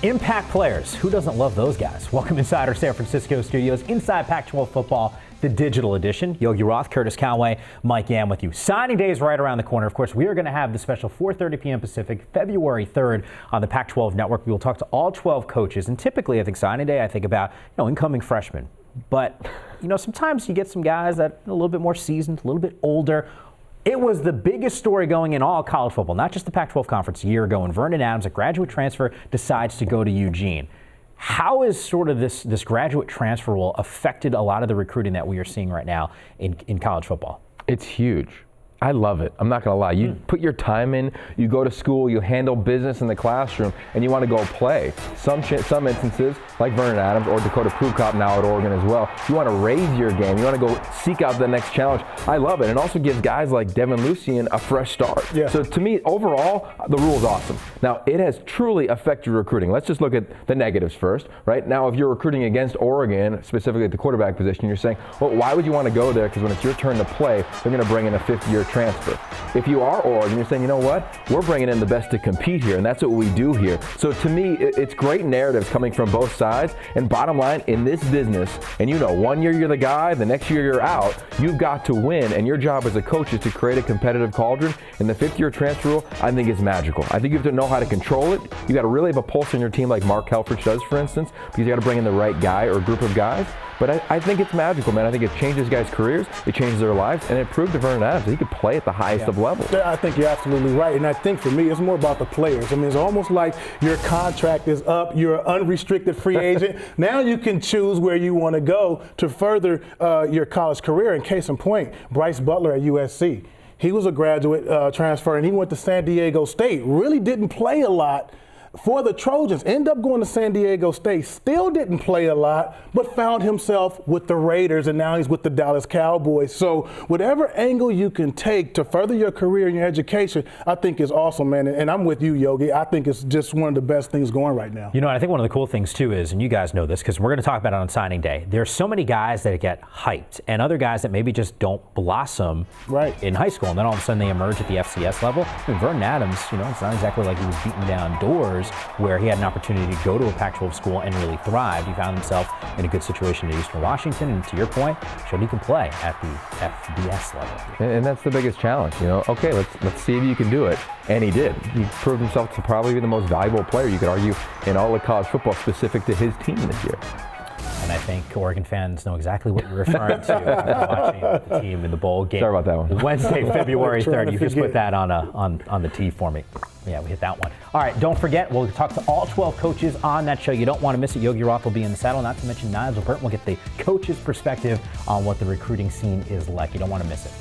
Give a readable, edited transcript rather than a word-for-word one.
Impact players. Who doesn't love those guys? Welcome inside our San Francisco studios, inside Pac-12 Football, the digital edition. Yogi Roth, Curtis Conway, Mike Yam with you. Signing day is right around the corner. Of course, we are going to have the special 4:30 p.m. Pacific, February 3rd on the Pac-12 Network. We will talk to all 12 coaches. And typically, I think signing day, I think about incoming freshmen. But sometimes you get some guys that are a little bit more seasoned, a little bit older. It was the biggest story going in all college football, not just the Pac-12 Conference a year ago, when Vernon Adams, a graduate transfer, decides to go to Eugene. How is sort of this graduate transfer rule affected a lot of the recruiting that we are seeing right now in college football? It's huge. I love it. I'm not going to lie. You put your time in, you go to school, you handle business in the classroom, and you want to go play. Some instances, like Vernon Adams or Dakota Prukop now at Oregon as well, you want to raise your game. You want to go seek out the next challenge. I love it. It also gives guys like Devin Lucien a fresh start. Yeah. So to me, overall, the rule is awesome. Now, it has truly affected recruiting. Let's just look at the negatives first, right? Now, if you're recruiting against Oregon, specifically at the quarterback position, you're saying, well, why would you want to go there? Because when it's your turn to play, they're going to bring in a fifth-year transfer. If you are Oregon, you're saying, you know what? We're bringing in the best to compete here, and that's what we do here. So to me, it's great narratives coming from both sides. And bottom line, in this business, and 1 year you're the guy, the next year you're out, you've got to win, and your job as a coach is to create a competitive cauldron. And the fifth-year transfer rule, I think, is magical. I think you have to know how to control it. You got to really have a pulse on your team like Mark Helfrich does, for instance, because you got to bring in the right guy or group of guys. But I think it's magical, man. I think it changes guys' careers, it changes their lives, and it proved to Vernon Adams that he could play at the highest of levels. Yeah, I think you're absolutely right. And I think for me, it's more about the players. I mean, it's almost like your contract is up, you're an unrestricted free agent. Now you can choose where you want to go to further your college career. And case in point, Bryce Butler at USC. He was a graduate transfer, and he went to San Diego State. Really didn't play a lot for the Trojans. End up going to San Diego State, still didn't play a lot, but found himself with the Raiders, and now he's with the Dallas Cowboys. So whatever angle you can take to further your career and your education, I think is awesome, man. And I'm with you, Yogi. I think it's just one of the best things going right now. I think one of the cool things too is, and you guys know this because we're going to talk about it on signing day, there's so many guys that get hyped and other guys that maybe just don't blossom in high school, and then all of a sudden they emerge at the FCS level. I mean, Vernon Adams, it's not exactly like he was beating down doors where he had an opportunity to go to a Pac-12 school and really thrive. He found himself in a good situation at Eastern Washington, and to your point, showed he can play at the FBS level. And that's the biggest challenge. Okay, let's see if you can do it. And he did. He proved himself to probably be the most valuable player, you could argue, in all of college football specific to his team this year. And I think Oregon fans know exactly what you're referring to watching the team in the bowl game. Sorry about that one. Wednesday, February 3rd. You just put that on the tee for me. Yeah, we hit that one. All right, don't forget, we'll talk to all 12 coaches on that show. You don't want to miss it. Yogi Roth will be in the saddle, not to mention Nigel Burton will get the coach's perspective on what the recruiting scene is like. You don't want to miss it.